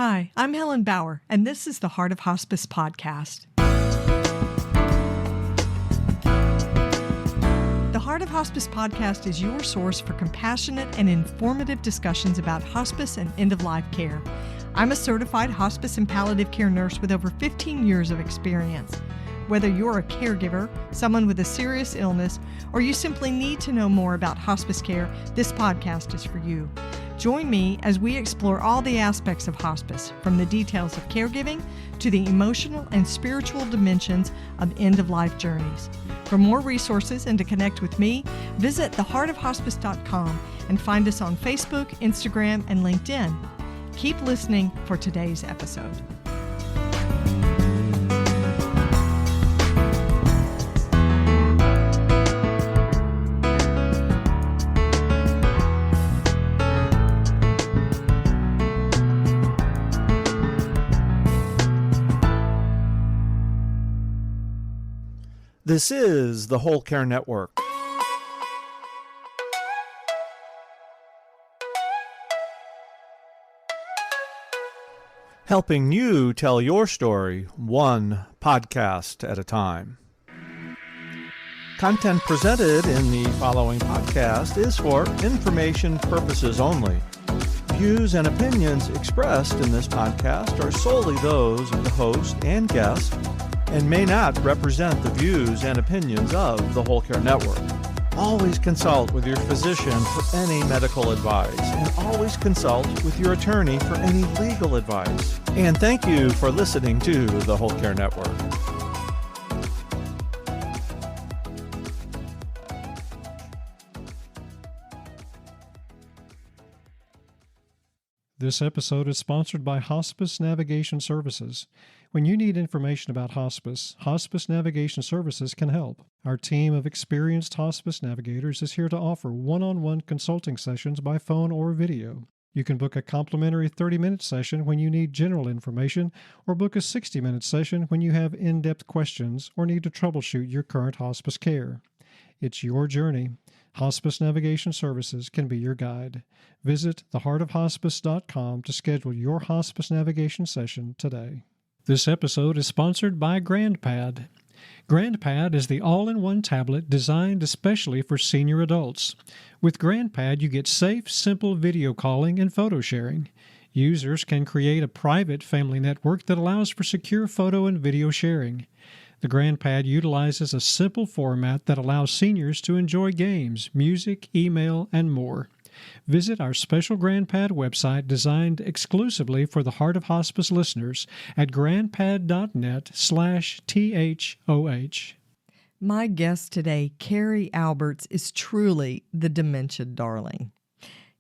Hi, I'm Helen Bauer, and this is the Heart of Hospice podcast. The Heart of Hospice podcast is your source for compassionate and informative discussions about hospice and end-of-life care. I'm a certified hospice and palliative care nurse with over 15 years of experience. Whether you're a caregiver, someone with a serious illness, or you simply need to know more about hospice care, this podcast is for you. Join me as we explore all the aspects of hospice, from the details of caregiving to the emotional and spiritual dimensions of end-of-life journeys. For more resources and to connect with me, visit theheartofhospice.com and find us on Facebook, Instagram, and LinkedIn. Keep listening for today's episode. This is the Whole Care Network. Helping you tell your story one podcast at a time. Content presented in the following podcast is for information purposes only. Views and opinions expressed in this podcast are solely those of the host and guest and may not represent the views and opinions of the Whole Care Network. Always consult with your physician for any medical advice, and always consult with your attorney for any legal advice. And thank you for listening to the Whole Care Network. This episode is sponsored by Hospice Navigation Services. When you need information about hospice, Hospice Navigation Services can help. Our team of experienced hospice navigators is here to offer one-on-one consulting sessions by phone or video. You can book a complimentary 30-minute session when you need general information, or book a 60-minute session when you have in-depth questions or need to troubleshoot your current hospice care. It's your journey. Hospice Navigation Services can be your guide. Visit theheartofhospice.com to schedule your hospice navigation session today. This episode is sponsored by GrandPad. GrandPad is the all-in-one tablet designed especially for senior adults. With GrandPad, you get safe, simple video calling and photo sharing. Users can create a private family network that allows for secure photo and video sharing. The GrandPad utilizes a simple format that allows seniors to enjoy games, music, email, and more. Visit our special GrandPad website designed exclusively for the Heart of Hospice listeners at grandpad.net/THOH. My guest today, Carrie Aalberts, is truly the Dementia Darling.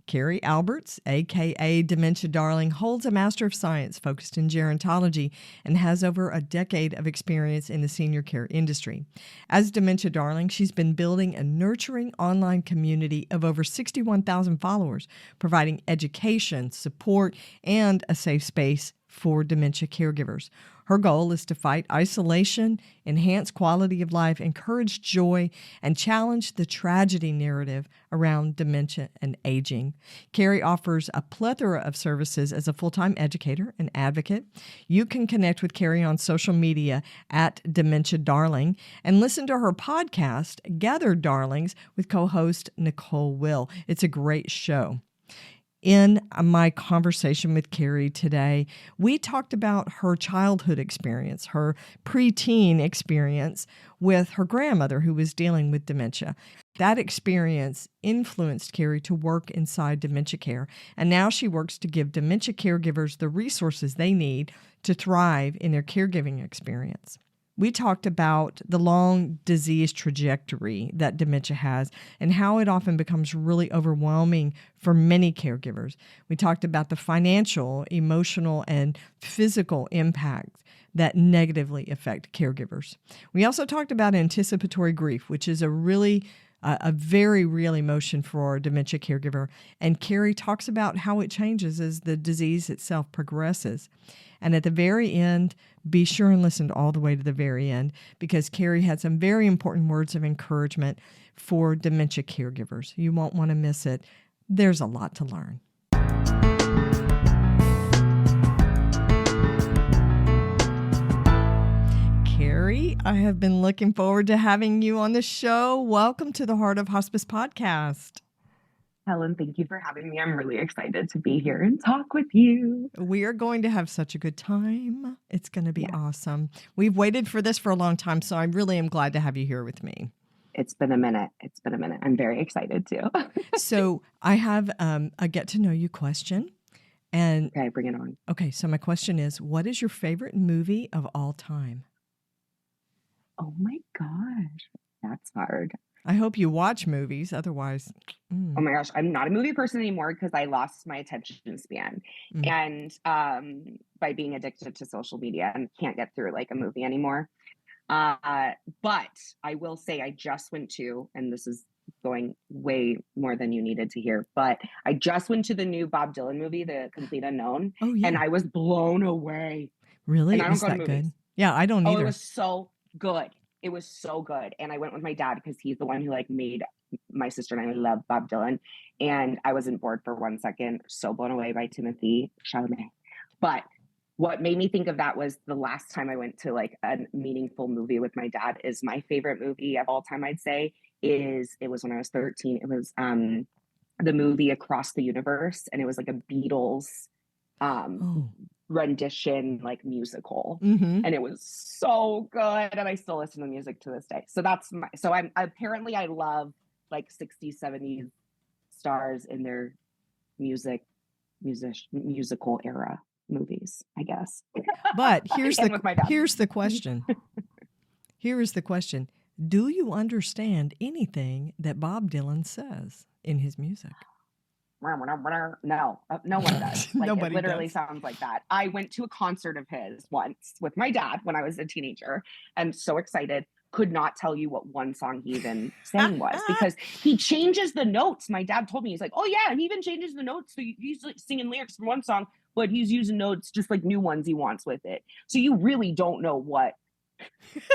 Carrie Aalberts, a.k.a. Dementia Darling, holds a Master of Science focused in Gerontology and has over a decade of experience in the senior care industry. As Dementia Darling, she's been building a nurturing online community of over 61,000 followers, providing education, support, and a safe space for dementia caregivers. Her goal is to fight isolation, enhance quality of life, encourage joy, and challenge the tragedy narrative around dementia and aging. Carrie offers a plethora of services as a full-time educator and advocate. You can connect with Carrie on social media at Dementia Darling and listen to her podcast, Gathered Darlings, with co-host Nicole Will. It's a great show. In my conversation with Carrie today, we talked about her childhood experience, her preteen experience with her grandmother who was dealing with dementia. That experience influenced Carrie to work inside dementia care, and now she works to give dementia caregivers the resources they need to thrive in their caregiving experience. We talked about the long disease trajectory that dementia has and how it often becomes really overwhelming for many caregivers. We talked about the financial, emotional, and physical impact that negatively affect caregivers. We also talked about anticipatory grief, which is a very real emotion for a dementia caregiver. And Carrie talks about how it changes as the disease itself progresses. And at the very end, be sure and listen all the way to the very end, because Carrie had some very important words of encouragement for dementia caregivers. You won't want to miss it. There's a lot to learn. I have been looking forward to having you on the show. Welcome to the Heart of Hospice podcast. Helen, thank you for having me. I'm really excited to be here and talk with you. We are going to have such a good time. It's going to be awesome. We've waited for this for a long time, so I really am glad to have you here with me. It's been a minute. I'm very excited too. So I have a get to know you question. And okay, bring it on. Okay, so my question is, what is your favorite movie of all time? Oh my gosh, that's hard. I hope you watch movies. Otherwise, Oh my gosh, I'm not a movie person anymore because I lost my attention span. And by being addicted to social media and can't get through like a movie anymore. But I will say I just went to, and this is going way more than you needed to hear, but I just went to the new Bob Dylan movie, The Complete Unknown. Oh, yeah. And I was blown away. Really? And I don't Was go to that movies. good? Yeah, I don't either. Oh, it was so good. It was so good. And I went with my dad because he's the one who like made my sister and I love Bob Dylan. And I wasn't bored for 1 second. So blown away by Timothy Chalamet. But what made me think of that was the last time I went to like a meaningful movie with my dad is my favorite movie of all time, I'd say, it was when I was 13. It was the movie Across the Universe. And it was like a Beatles rendition, like musical. And it was so good. And I still listen to music to this day. So I love like 60s, 70s stars in their musical era movies, I guess. But here's the question. Here is the question. Do you understand anything that Bob Dylan says in his music? No, no one does. Like, Nobody it literally does. sounds like that. I went to a concert of his once with my dad when I was a teenager and so excited. Could not tell you what one song he even sang was because he changes the notes. My dad told me, he's like, oh yeah, and he even changes the notes. So he's like singing lyrics from one song, but he's using notes just like new ones he wants with it. So you really don't know what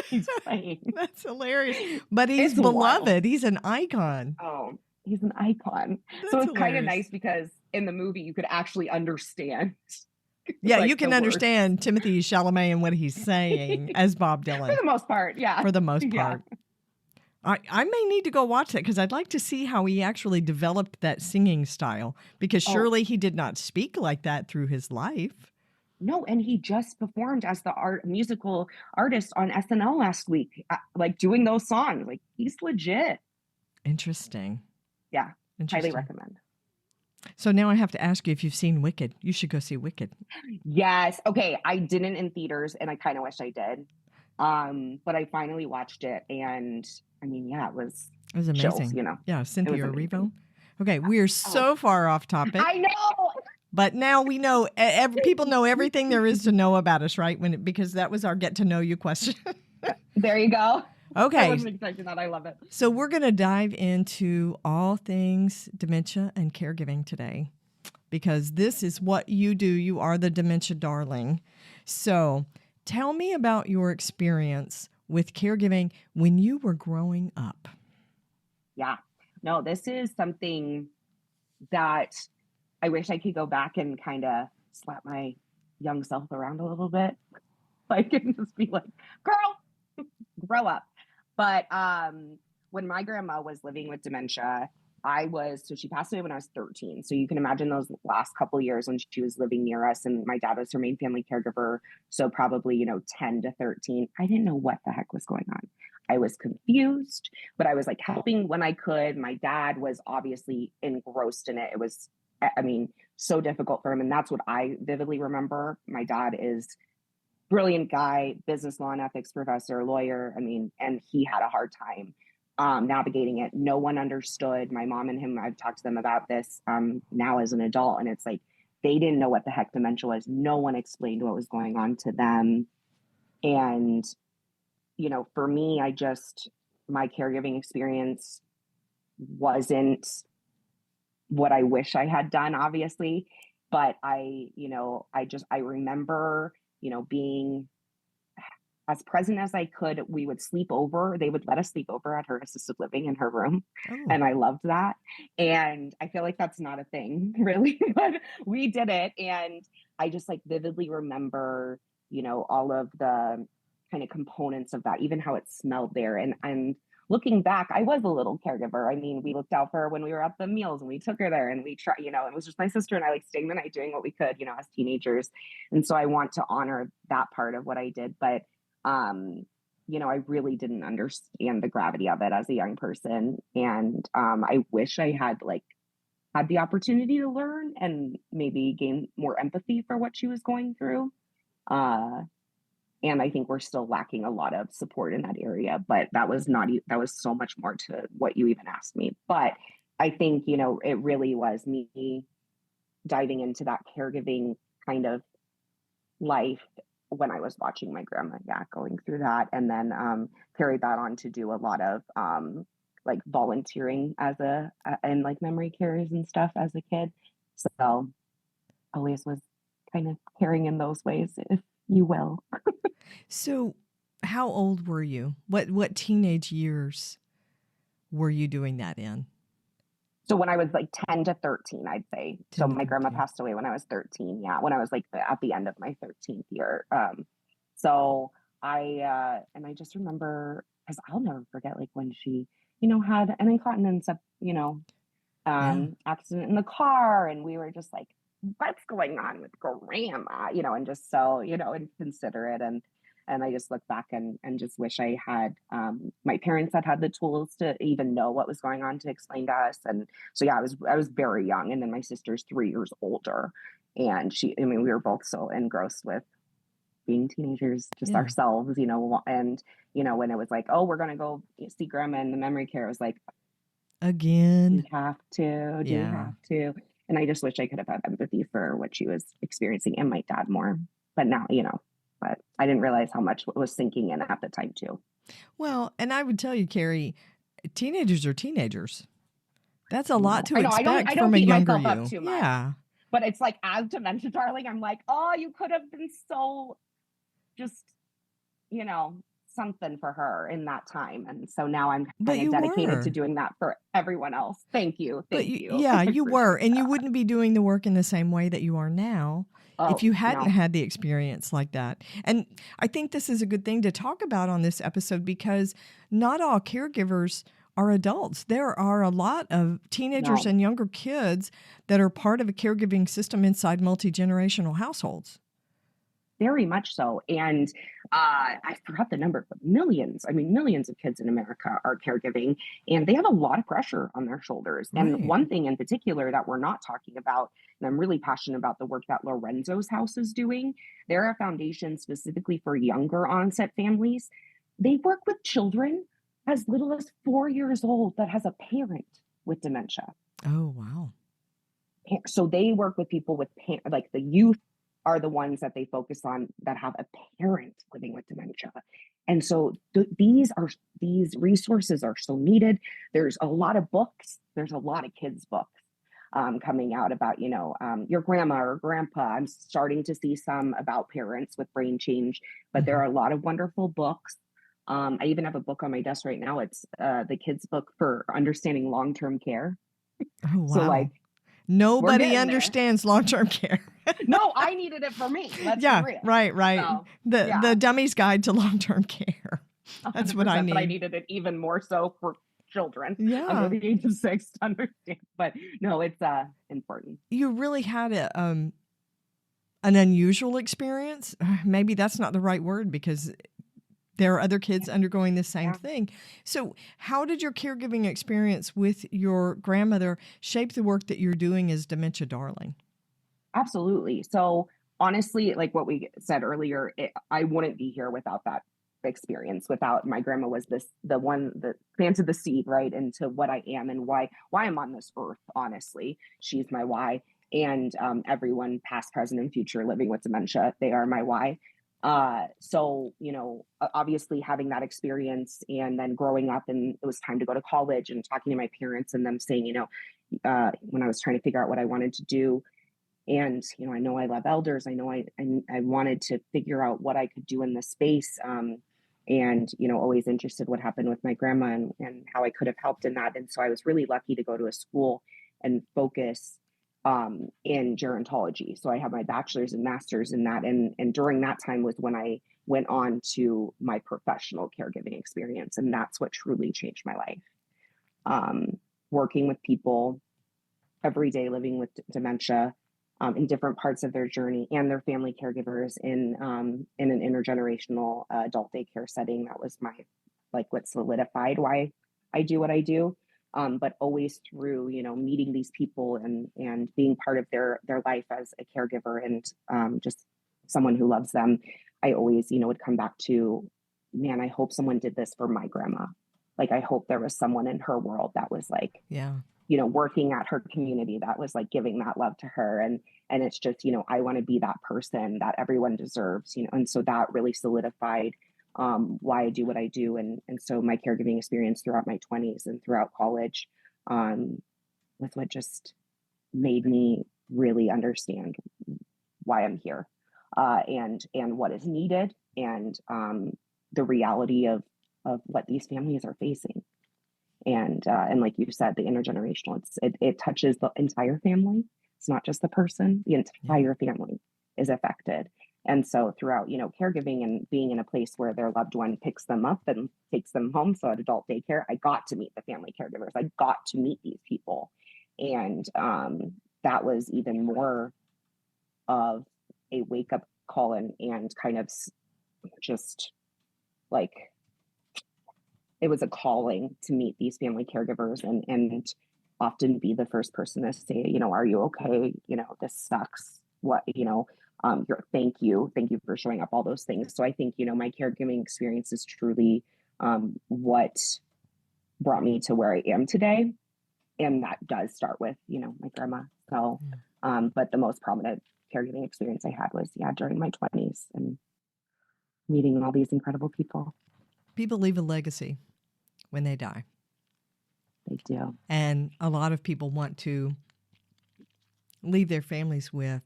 he's saying. That's hilarious. But he's It's beloved. wild. He's an icon. Oh, he's an icon. That's so it's kind of hilarious. nice because in the movie you could actually understand. Yeah, like, you can the words. understand Timothy Chalamet and what he's saying as Bob Dylan. For the most part, yeah. For the most Yeah. part. I may need to go watch it because I'd like to see how he actually developed that singing style because surely he did not speak like that through his life. No, and he just performed as the musical artist on SNL last week, like doing those songs. Like he's legit. Interesting. Yeah, Interesting. highly recommend. So now I have to ask you if you've seen Wicked. You should go see Wicked. Yes. Okay, I didn't in theaters, and I kind of wish I did. But I finally watched it, and I mean, yeah, it was amazing. Chills, you know. Yeah, Cynthia amazing. Erivo. Okay, we're so far off topic. I know. But now we know, people know everything there is to know about us, right? Because that was our get to know you question. There you go. Okay. I wasn't expecting that. I love it. So we're going to dive into all things dementia and caregiving today because this is what you do. You are the Dementia Darling. So tell me about your experience with caregiving when you were growing up. Yeah. No, this is something that I wish I could go back and kind of slap my young self around a little bit. Like, and just be like, girl, grow up. But when my grandma was living with dementia, she passed away when I was 13. So you can imagine those last couple of years when she was living near us and my dad was her main family caregiver. So probably, 10 to 13. I didn't know what the heck was going on. I was confused, but I was like helping when I could. My dad was obviously engrossed in it. It was, so difficult for him. And that's what I vividly remember. My dad is brilliant guy, business law and ethics professor, lawyer. And he had a hard time navigating it. No one understood. My mom and him, I've talked to them about this now as an adult. And it's like, they didn't know what the heck dementia was. No one explained what was going on to them. And, for me, my caregiving experience wasn't what I wish I had done, obviously. But I remember, being as present as I could. We would sleep over. They would let us sleep over at her assisted living in her room. Oh. And I loved that. And I feel like that's not a thing really, but we did it. And I just vividly remember, all of the kind of components of that, even how it smelled there. And looking back, I was a little caregiver. I mean, we looked out for her when we were at the meals and we took her there and we tried, it was just my sister and I, like, staying the night doing what we could, as teenagers. And so I want to honor that part of what I did. But, I really didn't understand the gravity of it as a young person. And I wish I had the opportunity to learn and maybe gain more empathy for what she was going through. And I think we're still lacking a lot of support in that area, but that was so much more to what you even asked me. But I think, it really was me diving into that caregiving kind of life when I was watching my grandma, going through that, and then carried that on to do a lot of volunteering and like memory cares and stuff as a kid. So always was kind of caring in those ways, if you will. So how old were you? What teenage years were you doing that in? So when I was 10 to 13, I'd say. So my grandma 13. passed away when I was 13. Yeah, when I was at the end of my 13th year. So I just remember, because I'll never forget when she, had an incontinence, accident in the car, and we were just like, what's going on with grandma? And just so, inconsiderate. And I just look back and just wish I had, my parents had the tools to even know what was going on to explain to us. And so, I was very young. And then my sister's 3 years older. And we were both so engrossed with being teenagers, just ourselves, and, when it was like, oh, we're going to go see grandma in the memory care, it was like, again, do we have to? And I just wish I could have had empathy for what she was experiencing and my dad more. But now, but I didn't realize how much was sinking in at the time too. Well, and I would tell you, Carrie, teenagers are teenagers. That's a lot to expect from a younger you. Up too much. Yeah. But it's like, as Dementia Darling, I'm like, oh, you could have been so just, something for her in that time. And so now I'm kind of dedicated to doing that for everyone else. Thank you. Thank you. Yeah, you were. And you wouldn't be doing the work in the same way that you are now if you hadn't had the experience like that. And I think this is a good thing to talk about on this episode, because not all caregivers are adults. There are a lot of teenagers and younger kids that are part of a caregiving system inside multi-generational households. Very much so. And I forgot the number, but millions of kids in America are caregiving, and they have a lot of pressure on their shoulders. Right. And one thing in particular that we're not talking about, and I'm really passionate about the work that Lorenzo's house is doing. They're a foundation specifically for younger onset families. They work with children as little as 4 years old that has a parent with dementia. Oh, wow. So they work with people with the youth are the ones that they focus on that have a parent living with dementia. And so these resources are so needed. There's a lot of books. There's a lot of kids' books coming out about, your grandma or grandpa. I'm starting to see some about parents with brain change, but there are a lot of wonderful books. I even have a book on my desk right now. It's the kids' book for understanding long-term care. Oh, wow. So nobody understands long-term care. No, I needed it for me. Let's be real. Right. So, the Dummy's Guide to Long-Term Care. That's what I need. But I needed it even more so for children under the age of 6 to understand. But no, it's important. You really had an unusual experience. Maybe that's not the right word, because there are other kids undergoing the same thing. So how did your caregiving experience with your grandmother shape the work that you're doing as Dementia Darling? Absolutely. So honestly, like what we said earlier, I wouldn't be here without that experience. Without my grandma was the one that planted the seed right into what I am and why I'm on this earth. Honestly, she's my why. And everyone past, present, and future living with dementia, they are my why. So, obviously having that experience and then growing up, and it was time to go to college, and talking to my parents and them saying, when I was trying to figure out what I wanted to do, and, I know I love elders. I know I wanted to figure out what I could do in this space. And, always interested what happened with my grandma and how I could have helped in that. And so I was really lucky to go to a school and focus in gerontology. So I have my bachelor's and master's in that. And during that time was when I went on to my professional caregiving experience. And that's what truly changed my life. Working with people every day, living with dementia, in different parts of their journey, and their family caregivers in an intergenerational adult daycare setting. That was what solidified why I do what I do. But always through, meeting these people and being part of their life as a caregiver and just someone who loves them, I always, would come back to, man, I hope someone did this for my grandma. Like, I hope there was someone in her world that was like, working at her community that was like giving that love to her. And it's just, I want to be that person that everyone deserves, and so that really solidified why I do what I do. And so my caregiving experience throughout my 20s and throughout college was what just made me really understand why I'm here and what is needed, and the reality of what these families are facing. And like you said, the intergenerational, it touches the entire family. It's not just the person, the entire family is affected. And so throughout, caregiving and being in a place where their loved one picks them up and takes them home, so at adult daycare, I got to meet the family caregivers. I got to meet these people. And that was even more of a wake-up call and kind of just like, it was a calling to meet these family caregivers and often be the first person to say, are you okay? This sucks. What, thank you for showing up, all those things. So I think, my caregiving experience is truly what brought me to where I am today. And that does start with, my grandma. So, but the most prominent caregiving experience I had was, during my 20s and meeting all these incredible people. People leave a legacy when they die. They do. And a lot of people want to leave their families with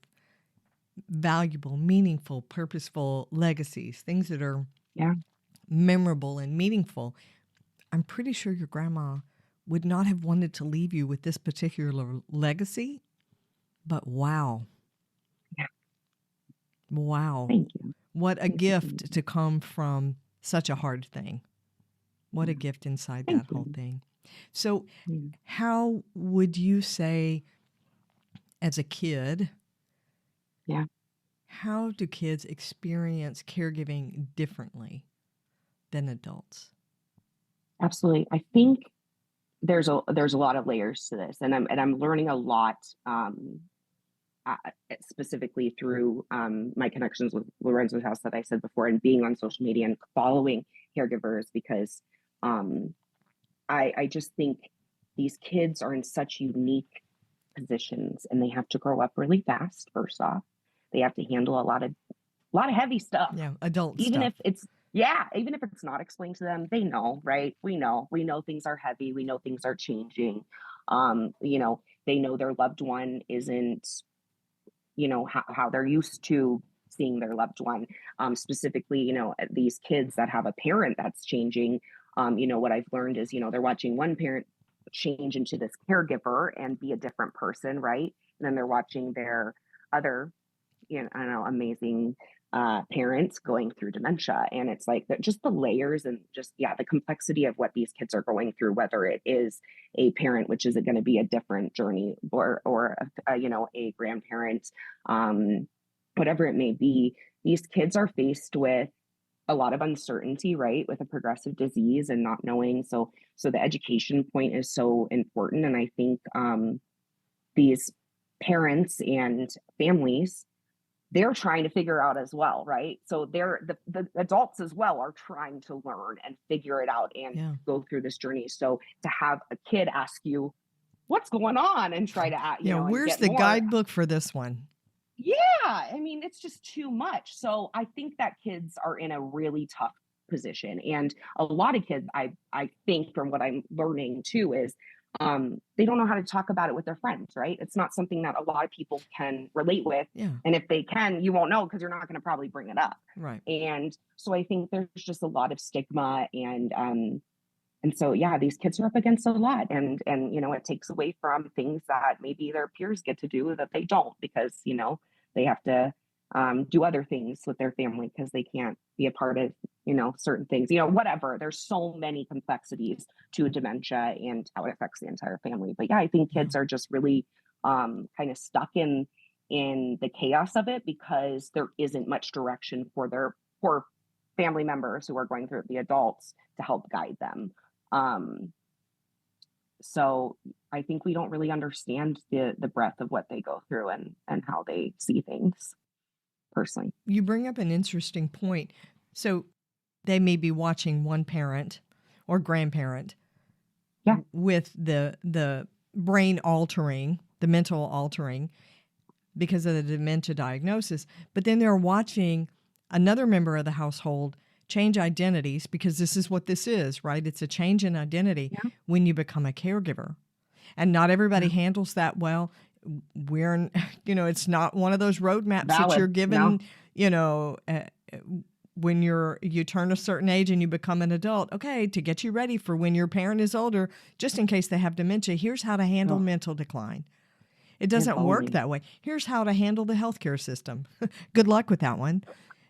valuable, meaningful, purposeful legacies, things that are memorable and meaningful. I'm pretty sure your grandma would not have wanted to leave you with this particular legacy, but wow. Yeah. Wow. Thank you. What a gift to come from such a hard thing. What a gift inside that whole thing. So how would you say, as a kid, how do kids experience caregiving differently than adults? Absolutely. I think there's a lot of layers to this, and I'm learning a lot, specifically through my connections with Lorenzo's House that I said before, and being on social media and following caregivers, because I just think these kids are in such unique positions, and they have to grow up really fast. First off, they have to handle a lot of heavy stuff. Yeah, adult even stuff. Even if it's not explained to them, they know, right? We know things are heavy. We know things are changing. They know their loved one isn't, how they're used to seeing their loved one. Specifically, these kids that have a parent that's changing. What I've learned is, they're watching one parent change into this caregiver and be a different person, right? And then they're watching their other, amazing parents going through dementia. And it's like just the layers and just, the complexity of what these kids are going through, whether it is a parent, which is going to be a different journey, or a grandparent, whatever it may be. These kids are faced with a lot of uncertainty, right? With a progressive disease and not knowing. So the education point is so important. And I think these parents and families, they're trying to figure out as well, right? So the adults as well are trying to learn and figure it out and go through this journey. So to have a kid ask you, what's going on, and try to, where's the guidebook for this one? Yeah, I mean, it's just too much. So I think that kids are in a really tough position. And a lot of kids, I think from what I'm learning too, is they don't know how to talk about it with their friends, right? It's not something that a lot of people can relate with. Yeah. And if they can, you won't know because you're not going to probably bring it up. Right. And so I think there's just a lot of stigma and so, these kids are up against a lot, and it takes away from things that maybe their peers get to do that they don't, because, they have to do other things with their family because they can't be a part of, certain things, whatever. There's so many complexities to dementia and how it affects the entire family. But yeah, I think kids are just really kind of stuck in the chaos of it because there isn't much direction for family members who are going through it, the adults, to help guide them. So I think we don't really understand the breadth of what they go through and how they see things personally. You bring up an interesting point. So they may be watching one parent or grandparent with the brain altering, the mental altering because of the dementia diagnosis, but then they're watching another member of the household change identities because this is what this is, right? It's a change in identity when you become a caregiver. And not everybody handles that well. We're, it's not one of those roadmaps that you're given, when you turn a certain age and you become an adult. Okay, to get you ready for when your parent is older, just in case they have dementia, here's how to handle mental decline. It doesn't work that way. Here's how to handle the healthcare system. Good luck with that one.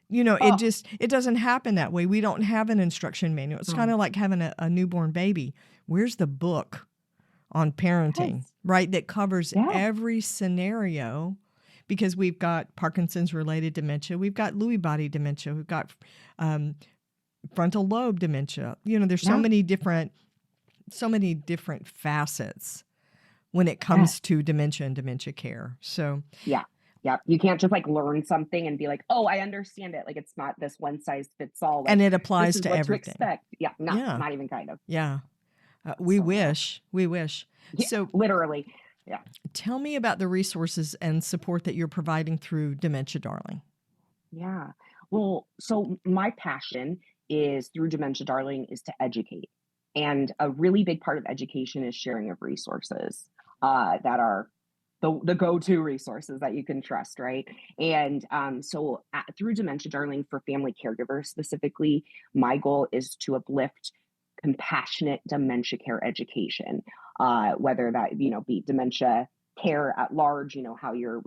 It doesn't happen that way. We don't have an instruction manual. It's kind of like having a newborn baby. Where's the book on parenting, right? That covers every scenario, because we've got Parkinson's related dementia. We've got Lewy body dementia. We've got frontal lobe dementia. There's so many different facets when it comes to dementia and dementia care. So yeah, you can't just learn something and be like, oh, I understand it. It's not this one size fits all. And it applies this is to what everything. To expect. Not even kind of. Yeah. We wish. Yeah, so literally. Yeah. Tell me about the resources and support that you're providing through Dementia Darling. Yeah. Well, so my passion is through Dementia Darling is to educate. And a really big part of education is sharing of resources that are the go-to resources that you can trust, right? And so through Dementia Darling for family caregivers specifically, my goal is to uplift compassionate dementia care education, whether that be dementia care at large, how you're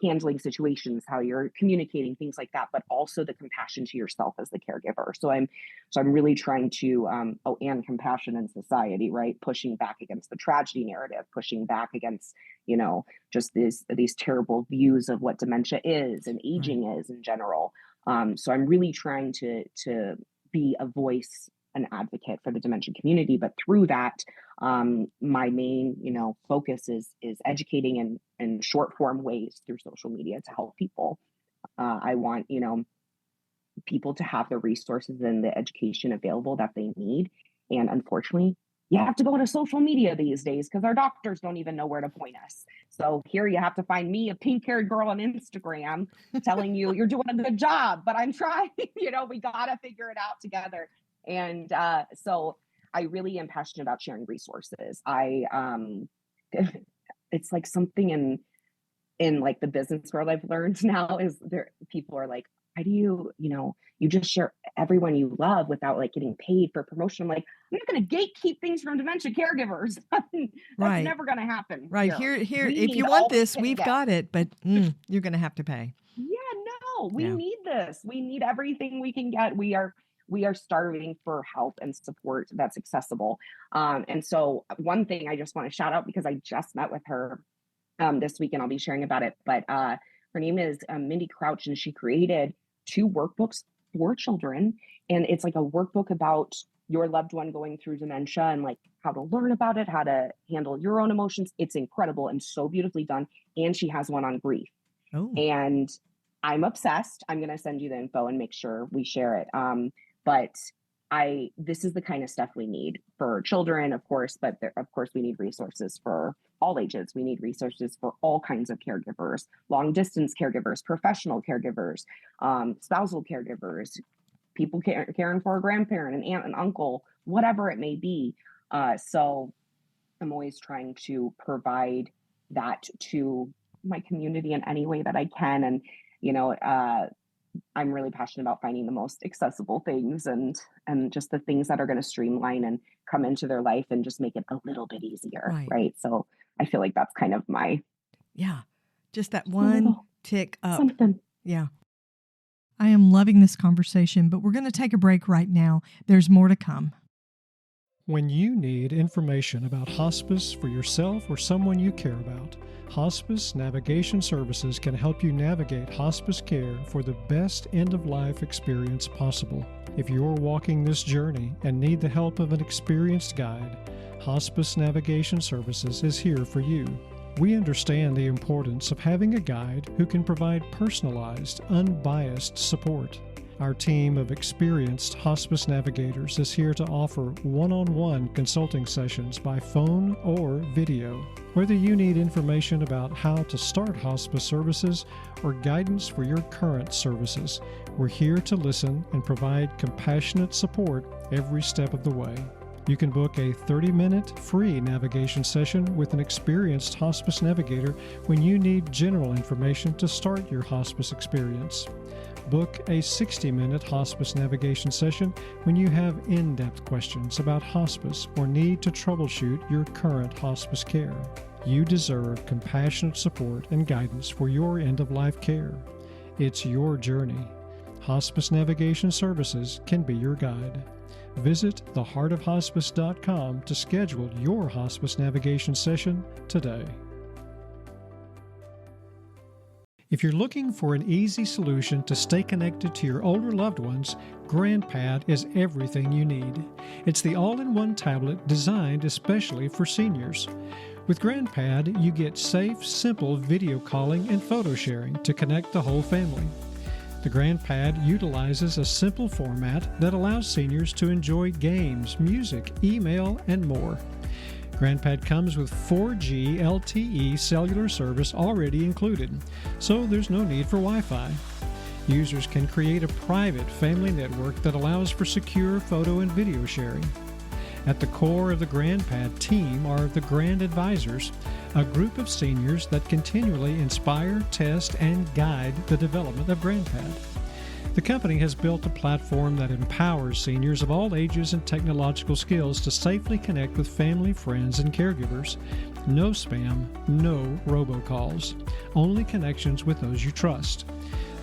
handling situations, how you're communicating, things like that, but also the compassion to yourself as the caregiver. So I'm really trying to and compassion in society, right? Pushing back against the tragedy narrative, pushing back against just these terrible views of what dementia is and aging is in general. So I'm really trying to be a voice, an advocate for the dementia community, but through that, my main, focus is educating in short form ways through social media to help people. I want, people to have the resources and the education available that they need. And unfortunately, you have to go to social media these days because our doctors don't even know where to point us. So here you have to find me, a pink-haired girl on Instagram, telling you you're doing a good job, but I'm trying, we got to figure it out together. And so I really am passionate about sharing resources. It's like something in like the business world I've learned now is people are like, how do you just share everyone you love without getting paid for promotion? I'm like, I'm not going to gatekeep things from dementia caregivers. That's never going to happen. Right. Here, if you want this, we've got it, but you're going to have to pay. Yeah, no, we need this. We need everything we can get. We are starving for help and support that's accessible. And so one thing I just want to shout out, because I just met with her this week and I'll be sharing about it, but her name is Mindy Crouch, and she created 2 workbooks for children. And it's like a workbook about your loved one going through dementia and how to learn about it, how to handle your own emotions. It's incredible and so beautifully done. And she has one on grief. Oh. And I'm obsessed. I'm going to send you the info and make sure we share it. But this is the kind of stuff we need for children, of course, but of course we need resources for all ages. We need resources for all kinds of caregivers, long distance caregivers, professional caregivers, spousal caregivers, people caring for a grandparent, an aunt, an uncle, whatever it may be. So I'm always trying to provide that to my community in any way that I can. And, I'm really passionate about finding the most accessible things and just the things that are going to streamline and come into their life and just make it a little bit easier. Right. So I feel like that's kind of my. Yeah. Just that one tick up. Something. Yeah. I am loving this conversation, but we're going to take a break right now. There's more to come. When you need information about hospice for yourself or someone you care about, Hospice Navigation Services can help you navigate hospice care for the best end-of-life experience possible. If you're walking this journey and need the help of an experienced guide, Hospice Navigation Services is here for you. We understand the importance of having a guide who can provide personalized, unbiased support. Our team of experienced hospice navigators is here to offer one-on-one consulting sessions by phone or video. Whether you need information about how to start hospice services or guidance for your current services, we're here to listen and provide compassionate support every step of the way. You can book a 30-minute free navigation session with an experienced hospice navigator when you need general information to start your hospice experience. Book a 60-minute hospice navigation session when you have in-depth questions about hospice or need to troubleshoot your current hospice care. You deserve compassionate support and guidance for your end-of-life care. It's your journey. Hospice Navigation Services can be your guide. Visit theheartofhospice.com to schedule your hospice navigation session today. If you're looking for an easy solution to stay connected to your older loved ones, GrandPad is everything you need. It's the all-in-one tablet designed especially for seniors. With GrandPad, you get safe, simple video calling and photo sharing to connect the whole family. The GrandPad utilizes a simple format that allows seniors to enjoy games, music, email, and more. GrandPad comes with 4G LTE cellular service already included, so there's no need for Wi-Fi. Users can create a private family network that allows for secure photo and video sharing. At the core of the GrandPad team are the Grand Advisors, a group of seniors that continually inspire, test, and guide the development of GrandPad. The company has built a platform that empowers seniors of all ages and technological skills to safely connect with family, friends, and caregivers. No spam, no robocalls, only connections with those you trust.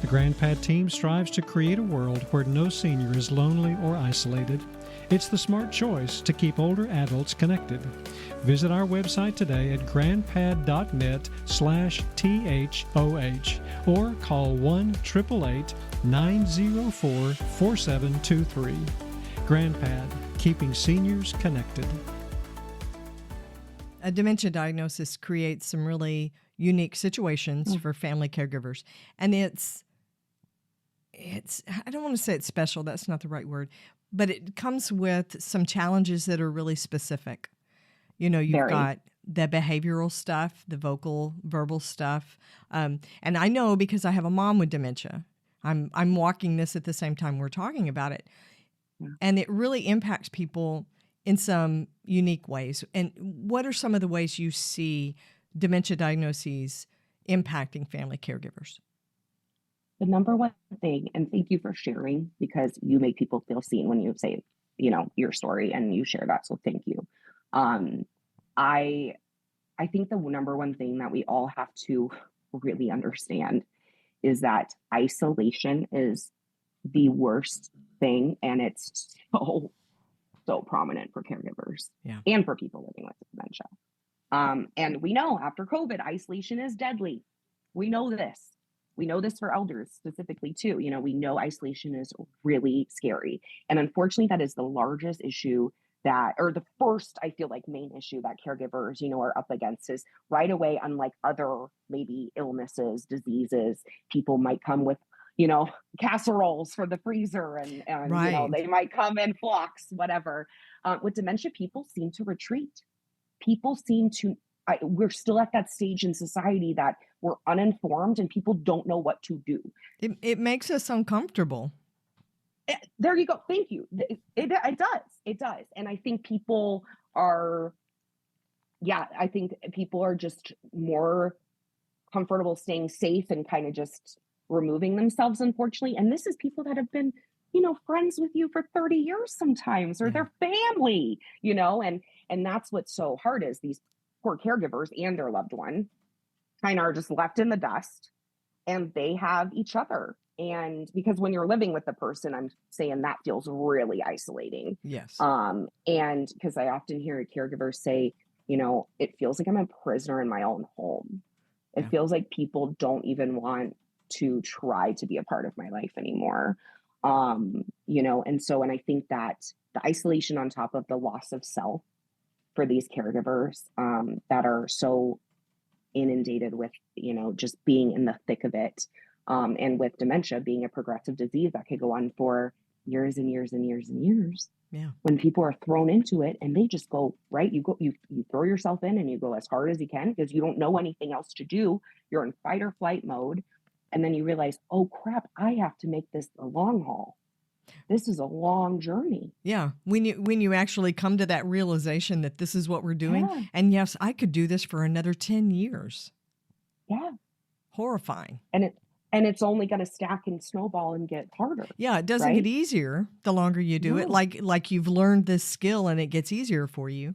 The GrandPad team strives to create a world where no senior is lonely or isolated. It's the smart choice to keep older adults connected. Visit our website today at grandpad.net/THOH or call 1-888-904-4723. GrandPad, keeping seniors connected. A dementia diagnosis creates some really unique situations for family caregivers. And it's I don't want to say it's special, that's not the right word, but it comes with some challenges that are really specific. You know, you've got the behavioral stuff, the verbal stuff. And I know because I have a mom with dementia. I'm walking this at the same time we're talking about it. Yeah. And it really impacts people in some unique ways. And what are some of the ways you see dementia diagnoses impacting family caregivers? The number one thing, and thank you for sharing, because you make people feel seen when you say, you know, your story and you share that. So thank you. I think the number one thing that we all have to really understand is that isolation is the worst thing, and it's so prominent for caregivers and for people living with dementia. And we know after COVID, isolation is deadly. We know this. We know this for elders specifically too. You know, we know isolation is really scary. And unfortunately, that is the largest issue or the first, I feel like, main issue that caregivers, you know, are up against is right away, unlike other maybe illnesses, diseases, people might come with, you know, casseroles for the freezer and right. You know, they might come in flocks, whatever. With dementia, people seem to retreat. People seem to, we're still at that stage in society that we're uninformed and people don't know what to do. It makes us uncomfortable. There you go. Thank you. It does. And I think people are just more comfortable staying safe and kind of just removing themselves, unfortunately. And this is people that have been, you know, friends with you for 30 years sometimes, or their family, you know, and that's what's so hard is these poor caregivers and their loved one kind of are just left in the dust. and they have each other. And because when you're living with the person, I'm saying that feels really isolating. Yes. And because I often hear caregivers say, it feels like I'm a prisoner in my own home. It feels like people don't even want to try to be a part of my life anymore. And I think that the isolation on top of the loss of self for these caregivers that are so inundated with, just being in the thick of it. And with dementia being a progressive disease that could go on for years and years and years and years. Yeah. When people are thrown into it and they just go, right, you throw yourself in and you go as hard as you can because you don't know anything else to do. You're in fight or flight mode. And then you realize, oh crap, I have to make this a long haul. This is a long journey. Yeah. When you actually come to that realization that this is what we're doing. Yeah. And yes, I could do this for another 10 years. Yeah. Horrifying. And it's only going to stack and snowball and get harder. Yeah, it doesn't get easier the longer you do it. Like you've learned this skill and it gets easier for you.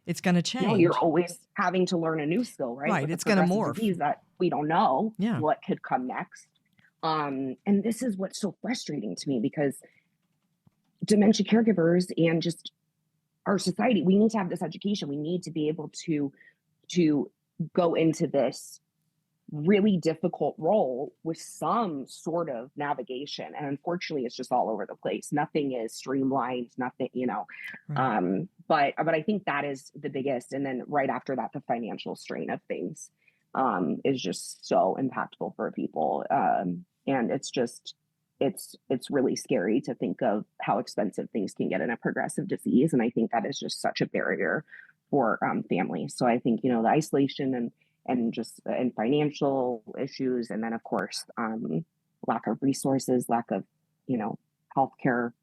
It's going to change. No, you're always having to learn a new skill, right? Right, it's going to morph. Disease that we don't know Yeah. what could come next. And this is what's so frustrating to me because dementia caregivers and just our society, we need to have this education. We need to be able to go into this really difficult role with some sort of navigation. And unfortunately, it's just all over the place. Nothing is streamlined, nothing, Right. But I think that is the biggest. And then right after that, the financial strain of things is just so impactful for people. And it's just, it's really scary to think of how expensive things can get in a progressive disease. And I think that is just such a barrier for families. So I think, the isolation and financial issues. And then of course, lack of resources, lack of, healthcare,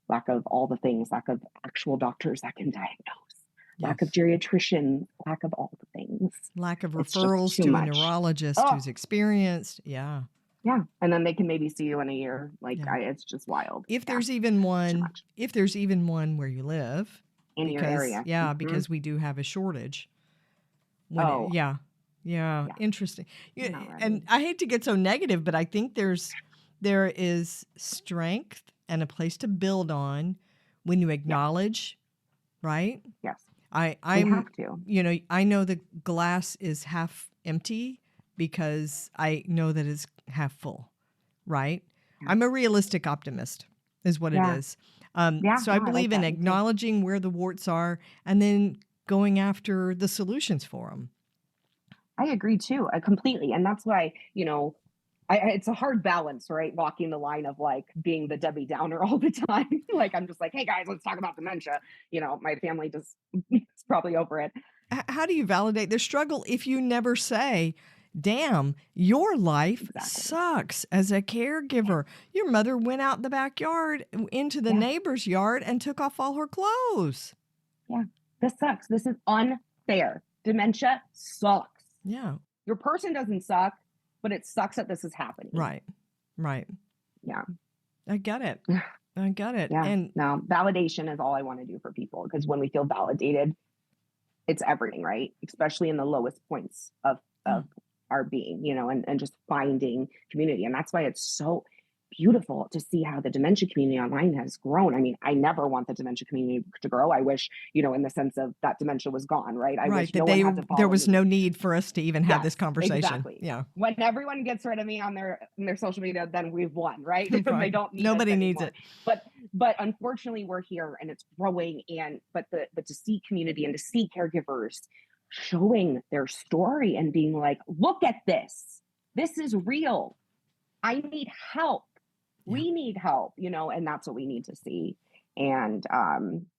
lack of all the things, lack of actual doctors that can diagnose, lack of geriatricians, lack of all the things. Lack of It's just referrals too to much. a neurologist who's experienced. Yeah. Yeah. And then they can maybe see you in a year. It's just wild. If there's even one, much. if there's even one where you live. In your area. Yeah, Mhm. because we do have a shortage. Yeah, interesting. Yeah, Not ready. and I hate to get so negative, but I think there is strength and a place to build on when you acknowledge, right? Yes. I'm have to. I know the glass is half empty because I know that it's half full, right? Yeah. I'm a realistic optimist is what it is. So I believe in acknowledging where the warts are and then going after the solutions for them. I agree too, completely. And that's why, it's a hard balance, right? Walking the line of being the Debbie Downer all the time. I'm just hey guys, let's talk about dementia. My family just is probably over it. How do you validate their struggle if you never say, damn, your life sucks as a caregiver. Your mother went out the backyard into the neighbor's yard and took off all her clothes. Yeah, this sucks. This is unfair. Dementia sucks. Yeah. Your person doesn't suck, but it sucks that this is happening. Right. Yeah. I get it. Yeah. And no, validation is all I want to do for people because when we feel validated, it's everything, right? Especially in the lowest points of our being, and just finding community. And that's why it's so beautiful to see how the dementia community online has grown. I mean, I never want the dementia community to grow. I wish, in the sense of that dementia was gone, right? I wish that no one had to follow there was me. no need for us to even have this conversation. Exactly. Yeah. When everyone gets rid of me on their social media, then we've won, right? They don't need Nobody us needs anymore. it. But unfortunately we're here and it's growing but to see community and to see caregivers showing their story and being look at this. This is real. I need help. We need help, and that's what we need to see. And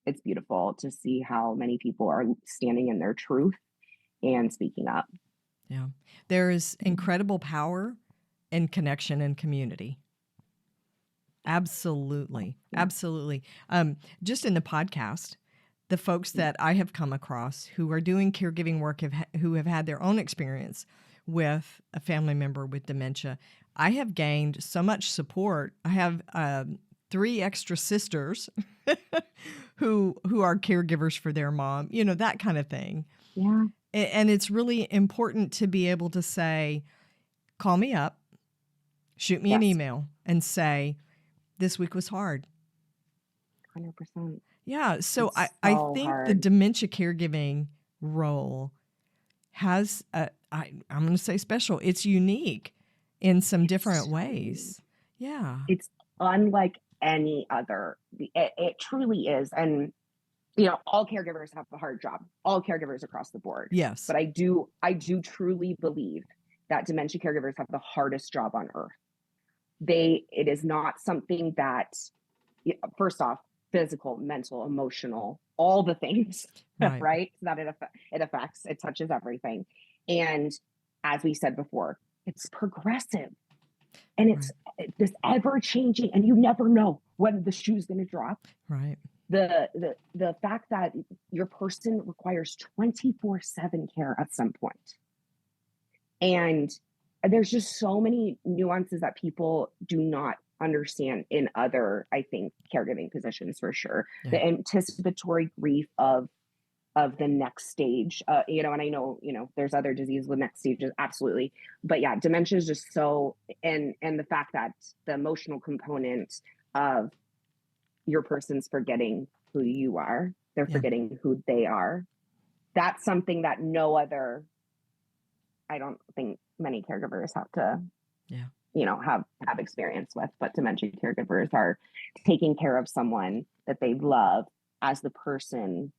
it's beautiful to see how many people are standing in their truth and speaking up. Yeah. There is incredible power in connection and community. Absolutely. Absolutely. Just in the podcast, the folks that I have come across who are doing caregiving work who have had their own experience with a family member with dementia, I have gained so much support. I have 3 extra sisters who are caregivers for their mom, that kind of thing. Yeah. And it's really important to be able to say, call me up. Shoot me an email and say, this week was hard. 100%. Yeah. So It's I so think the hard. dementia caregiving role has, I'm going to say special. It's unique in some different ways. Yeah. It's unlike any other. It truly is. And, all caregivers have a hard job, all caregivers across the board. Yes. But I do truly believe that dementia caregivers have the hardest job on earth. It is not something that, first off, physical, mental, emotional, all the things, right? That it affects, it touches everything. And as we said before, it's progressive. And it's this ever changing, and you never know when the shoe's going to drop. Right. The fact that your person requires 24/7 care at some point. And there's just so many nuances that people do not understand in other, I think, caregiving positions for sure. Yeah. The anticipatory grief of the next stage, and I know, there's other diseases with next stages, absolutely. But yeah, dementia is just so, and the fact that the emotional component of your person's forgetting who you are, they're forgetting who they are. That's something that no other, I don't think many caregivers have to, have experience with, but dementia caregivers are taking care of someone that they love as the person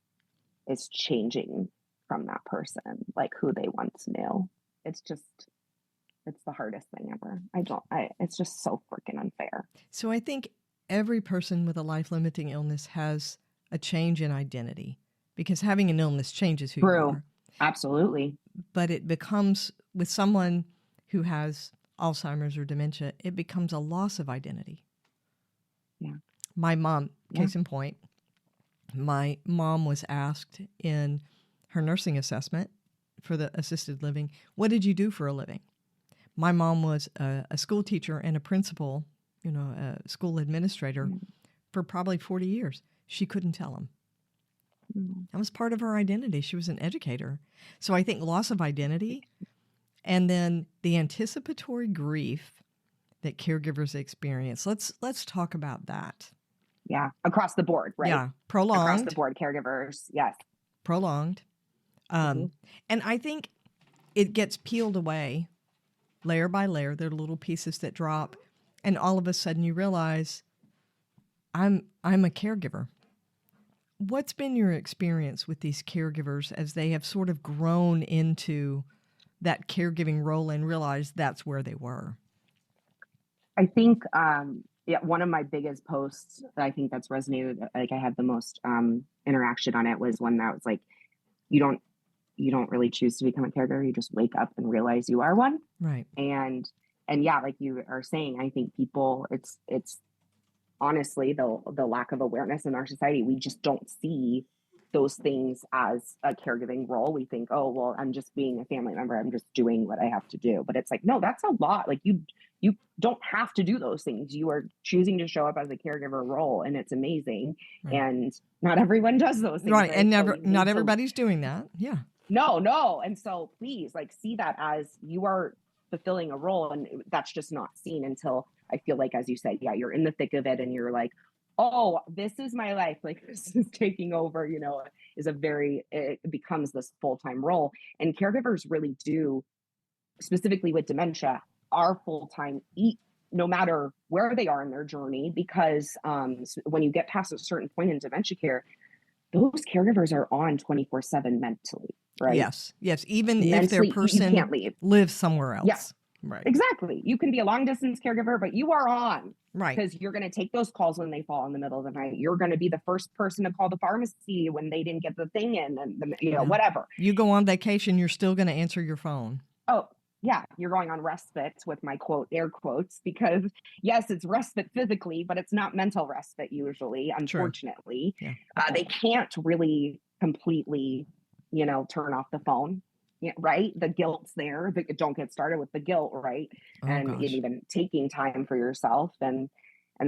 is changing from that person, like who they once knew. It's the hardest thing ever. It's just so freaking unfair. So I think every person with a life-limiting illness has a change in identity, because having an illness changes who you are. Absolutely. But it becomes, with someone who has Alzheimer's or dementia, it becomes a loss of identity. Yeah. My mom, case in point, my mom was asked in her nursing assessment for the assisted living, what did you do for a living? My mom was a school teacher and a principal, a school administrator for probably 40 years. She couldn't tell them. That was part of her identity. She was an educator. So I think loss of identity, and then the anticipatory grief that caregivers experience. Let's talk about that. Yeah, across the board, right? Yeah, prolonged. Across the board, caregivers, yes. Prolonged. And I think it gets peeled away layer by layer. There are little pieces that drop, and all of a sudden you realize, I'm a caregiver. What's been your experience with these caregivers as they have sort of grown into that caregiving role and realized that's where they were? I think, one of my biggest posts that I think that's resonated, like I had the most interaction on it, was one that was like, you don't really choose to become a caregiver. You just wake up and realize you are one. Right. And yeah, like you are saying, I think people, it's honestly the lack of awareness in our society. We just don't see those things as a caregiving role. We think, oh, well, I'm just being a family member. I'm just doing what I have to do. But it's like, no, that's a lot. Like you don't have to do those things. You are choosing to show up as a caregiver role, and it's amazing. Right. And not everyone does those things. Right. And not everybody's doing that. Yeah. No. And so please, like, see that as you are fulfilling a role, and that's just not seen until, I feel like, as you said, you're in the thick of it and you're like, oh, this is my life. Like, this is taking over, it becomes this full-time role. And caregivers really do, specifically with dementia, are full-time, no matter where they are in their journey, because when you get past a certain point in dementia care, those caregivers are on 24/7 mentally, right? Yes. Even mentally, if their person can't leave. Lives somewhere else. Yeah. Right. Exactly. You can be a long distance caregiver, but you are on. Right. Because you're going to take those calls when they fall in the middle of the night. You're going to be the first person to call the pharmacy when they didn't get the thing in, and whatever. You go on vacation, you're still going to answer your phone. Oh, yeah. You're going on respite, with my quote, air quotes, because yes, it's respite physically, but it's not mental respite usually, unfortunately. Yeah. They can't really completely, turn off the phone. Yeah, right. The guilt's there. Don't get started with the guilt, right? Oh, and even taking time for yourself. And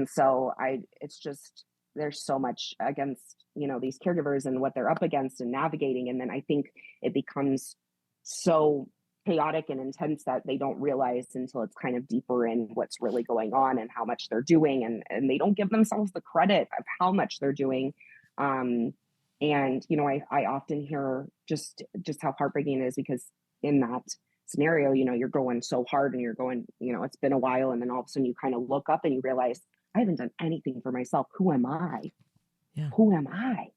so it's just, there's so much against, these caregivers and what they're up against and navigating. And then I think it becomes so chaotic and intense that they don't realize until it's kind of deeper in what's really going on and how much they're doing. And they don't give themselves the credit of how much they're doing. And, you know, I often hear just how heartbreaking it is, because in that scenario, you know, you're going so hard and you're going, you know, it's been a while. And then all of a sudden you kind of look up and you realize, I haven't done anything for myself. Who am I? Yeah. Who am I?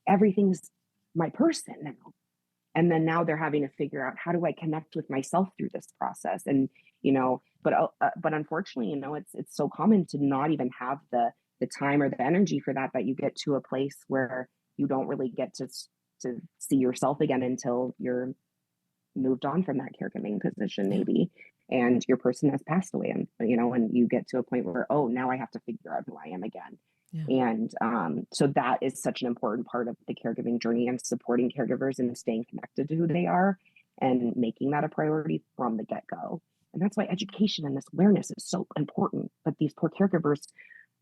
Everything's my person now. And then now they're having to figure out, how do I connect with myself through this process? And, you know, but unfortunately, you know, it's so common to not even have the time or the energy for that you get to a place where you don't really get to see yourself again until you're moved on from that caregiving position, maybe, and your person has passed away, and, you know, and you get to a point where, oh, now I have to figure out who I am again. Yeah. And so that is such an important part of the caregiving journey, and supporting caregivers and staying connected to who they are and making that a priority from the get-go. And that's why education and this awareness is so important. But these poor caregivers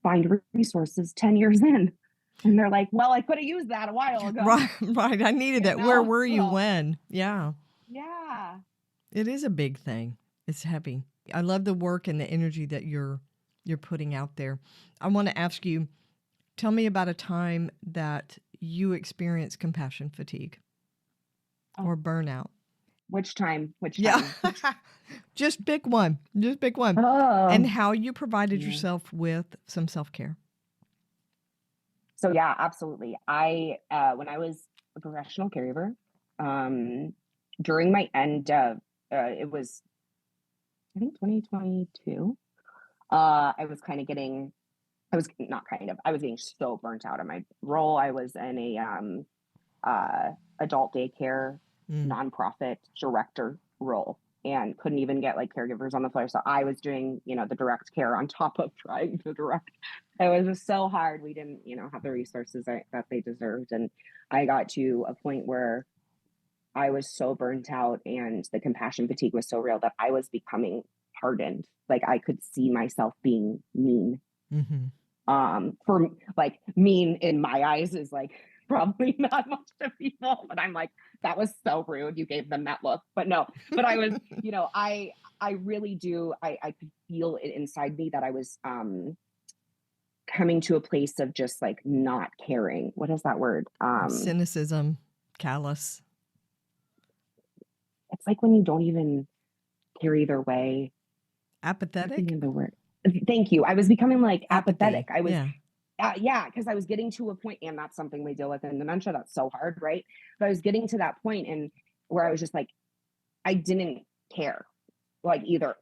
find resources 10 years in, and they're like, well, I could have used that a while ago. Right. I needed that. Where were you when? Yeah. Yeah. It is a big thing. It's heavy. I love the work and the energy that you're putting out there. I want to ask you, tell me about a time that you experienced compassion fatigue or burnout. Which time? Yeah. Just pick one. Oh. And how you provided yourself with some self-care. So yeah, absolutely. I when I was a professional caregiver, during my end of it was, I think, 2022, I was getting so burnt out of my role. I was in a adult daycare nonprofit director role, and couldn't even get like caregivers on the floor. So I was doing, you know, the direct care on top of trying to direct. It was just so hard. We didn't, you know, have the resources that they deserved. And I got to a point where I was so burnt out, and the compassion fatigue was so real that I was becoming hardened. Like, I could see myself being mean. For like, mean in my eyes is like probably not much to people, but I'm like, that was so rude. You gave them that look. But no, but I was, you know, I really do. I could feel it inside me that I was coming to a place of just like not caring. What is that word? Cynicism, callous. It's like when you don't even care either way. Apathetic? The word. Thank you. I was becoming like apathetic. I was, because I was getting to a point, and that's something we deal with in dementia. That's so hard, right? But I was getting to that point, and where I was just like, I didn't care. Like, either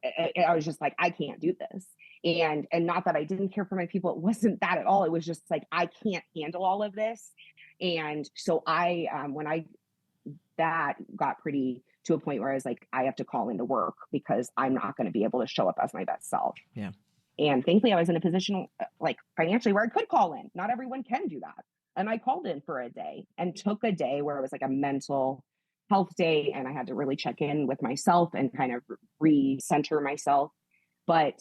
I was just like, I can't do this. And not that I didn't care for my people. It wasn't that at all. It was just like, I can't handle all of this. And so that got pretty to a point where I was like, I have to call into work, because I'm not going to be able to show up as my best self. Yeah. And thankfully I was in a position like financially where I could call in. Not everyone can do that. And I called in for a day, and took a day where it was like a mental health day, and I had to really check in with myself and kind of recenter myself. But,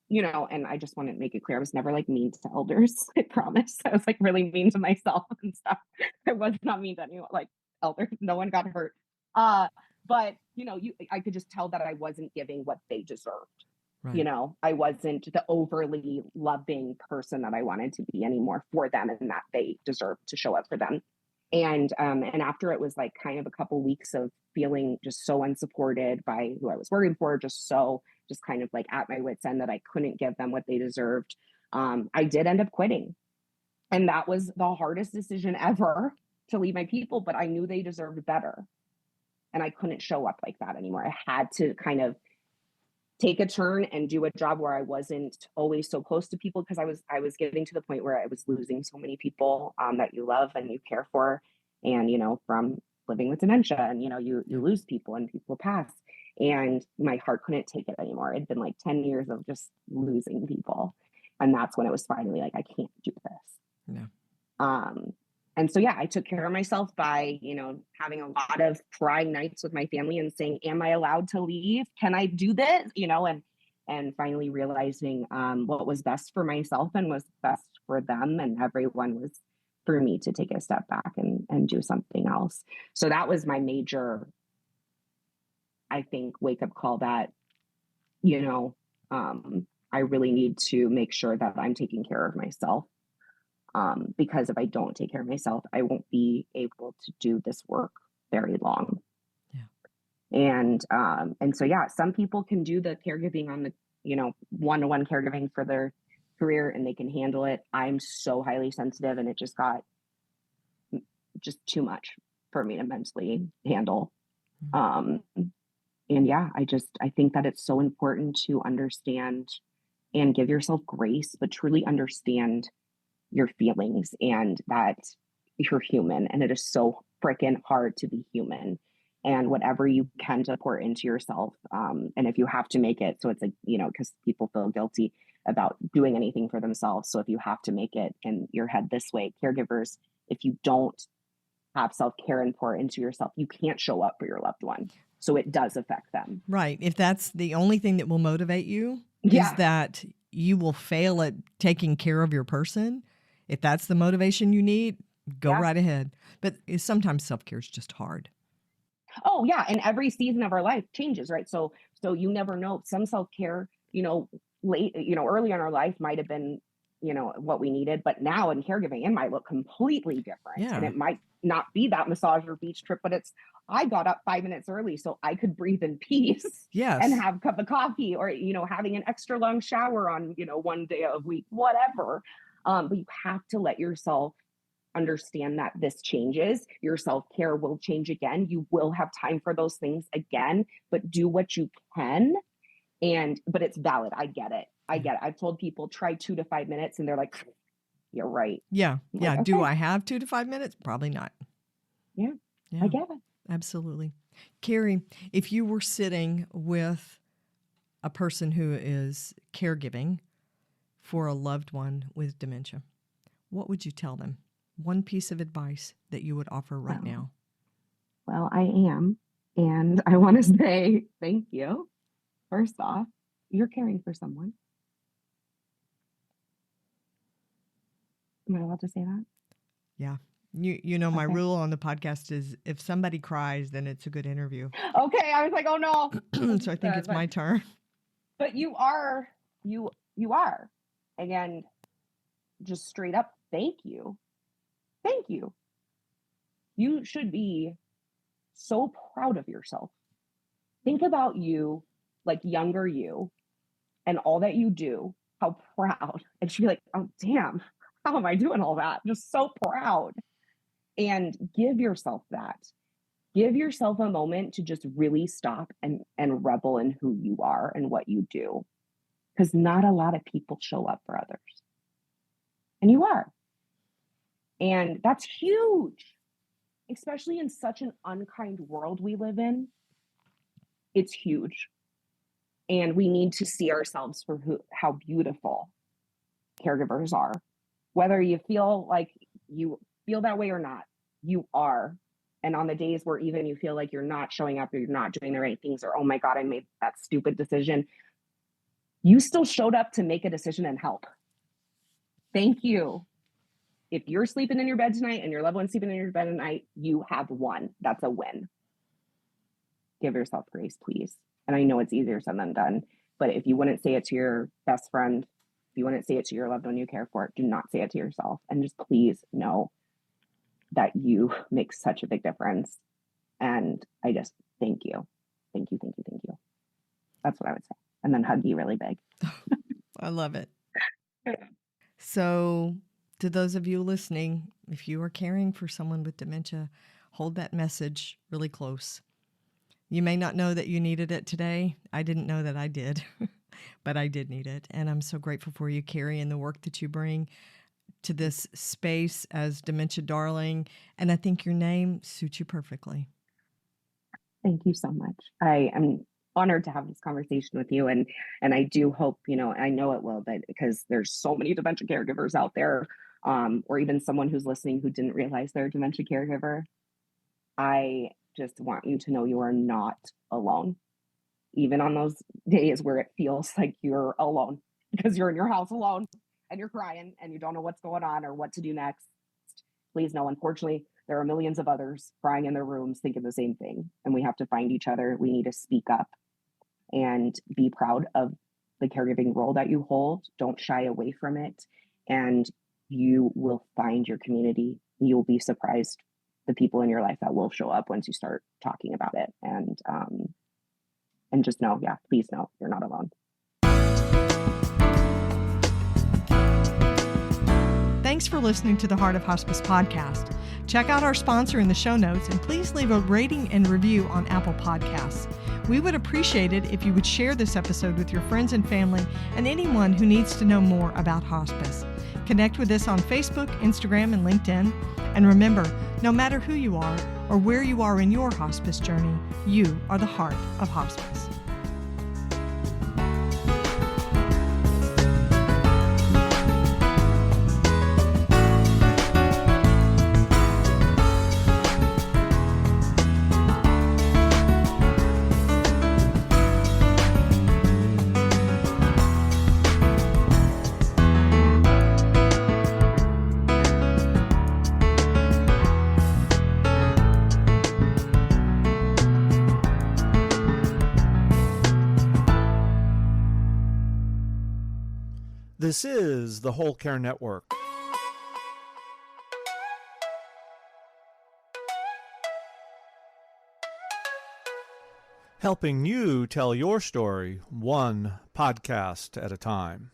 you know, and I just want to make it clear, I was never like mean to elders. I promise. I was like really mean to myself and stuff. I was not mean to anyone, like elders. No one got hurt. But, you know, I could just tell that I wasn't giving what they deserved. Right. You know, I wasn't the overly loving person that I wanted to be anymore for them, and that they deserved to show up for them. And after it was like kind of a couple weeks of feeling just so unsupported by who I was working for, just kind of like at my wit's end, that I couldn't give them what they deserved. I did end up quitting. And that was the hardest decision ever, to leave my people, but I knew they deserved better. And I couldn't show up like that anymore. I had to kind of take a turn and do a job where I wasn't always so close to people, because I was getting to the point where I was losing so many people that you love and you care for. And, you know, from living with dementia, and, you know, you lose people and people pass, and my heart couldn't take it anymore. It'd been like 10 years of just losing people. And that's when it was finally like, I can't do this. Yeah. And so, yeah, I took care of myself by, you know, having a lot of crying nights with my family and saying, am I allowed to leave? Can I do this? You know, and finally realizing what was best for myself and was best for them and everyone was for me to take a step back and do something else. So that was my major I think, wake up call that, you know, I really need to make sure that I'm taking care of myself. Because if I don't take care of myself, I won't be able to do this work very long. And so, yeah, some people can do the caregiving on the, one-to-one caregiving for their career, and they can handle it. I'm so highly sensitive, and it just got just too much for me to mentally handle. And yeah, I think that it's so important to understand and give yourself grace, but truly understand your feelings and that you're human, and it is so freaking hard to be human. And whatever you can to pour into yourself, and if you have to make it, so it's like, because people feel guilty about doing anything for themselves. So if you have to make it in your head this way, caregivers, if you don't have self-care and pour into yourself, you can't show up for your loved one. So it does affect them. Right. If that's the only thing that will motivate you, Yeah. is that you will fail at taking care of your person. If that's the motivation you need, go right ahead. But sometimes self-care is just hard. Oh yeah. And every season of our life changes, right? So you never know. Some self-care, late, early in our life might have been, what we needed, but now in caregiving, it might look completely different. Yeah. And it might not be that massage or beach trip, but I got up 5 minutes early so I could breathe in peace. Yes. And have a cup of coffee, or, having an extra long shower on, one day a week, whatever. But you have to let yourself understand that this changes. Your self-care will change again. You will have time for those things again, but do what you can. But it's valid. I get it. I've told people try 2 to 5 minutes, and they're like, you're right. Yeah. I'm Yeah. like, Do okay. I have 2 to 5 minutes? Probably not. Yeah. I get it. Absolutely. Carrie, if you were sitting with a person who is caregiving for a loved one with dementia, what would you tell them? One piece of advice that you would offer right now. Well, I am. And I want to say thank you. First off, you're caring for someone. Am I allowed to say that? Yeah. My rule on the podcast is if somebody cries, then it's a good interview. Okay. I was like, oh no. So I think it's my turn. But you are. And just straight up, thank you. Thank you. You should be so proud of yourself. Think about you, like younger you, and all that you do, how proud. And she'd be like, oh, damn, how am I doing all that? Just so proud. And give yourself that. Give yourself a moment to just really stop and revel in who you are and what you do. Because not a lot of people show up for others. And you are. And that's huge, especially in such an unkind world we live in. It's huge. And we need to see ourselves for how beautiful caregivers are. Whether you feel like you feel that way or not, you are. And on the days where even you feel like you're not showing up or you're not doing the right things, or, oh my God, I made that stupid decision, you still showed up to make a decision and help. Thank you. If you're sleeping in your bed tonight and your loved one's sleeping in your bed at night, you have won. That's a win. Give yourself grace, please. And I know it's easier said than done, but if you wouldn't say it to your best friend, if you wouldn't say it to your loved one you care for, do not say it to yourself. And just please know that you make such a big difference. And I just thank you. Thank you, thank you, thank you. That's what I would say. And then hug you really big. I love it. So to those of you listening, if you are caring for someone with dementia, hold that message really close. You may not know that you needed it today. I didn't know that I did, but I did need it. And I'm so grateful for you, Carrie, and the work that you bring to this space as Dementia Darling. And I think your name suits you perfectly. Thank you so much. I am honored to have this conversation with you. And I do hope, I know it will, but because there's so many dementia caregivers out there, or even someone who's listening who didn't realize they're a dementia caregiver, I just want you to know you are not alone. Even on those days where it feels like you're alone because you're in your house alone and you're crying and you don't know what's going on or what to do next. Please know, unfortunately, there are millions of others crying in their rooms thinking the same thing. And we have to find each other. We need to speak up and be proud of the caregiving role that you hold. Don't shy away from it. And you will find your community. You'll be surprised the people in your life that will show up once you start talking about it. And just know, yeah, please know you're not alone. Thanks for listening to the Heart of Hospice podcast. Check out our sponsor in the show notes, and please leave a rating and review on Apple Podcasts. We would appreciate it if you would share this episode with your friends and family and anyone who needs to know more about hospice. Connect with us on Facebook, Instagram, and LinkedIn. And remember, no matter who you are or where you are in your hospice journey, you are the heart of hospice. This is the Whole Care Network. Helping you tell your story one podcast at a time.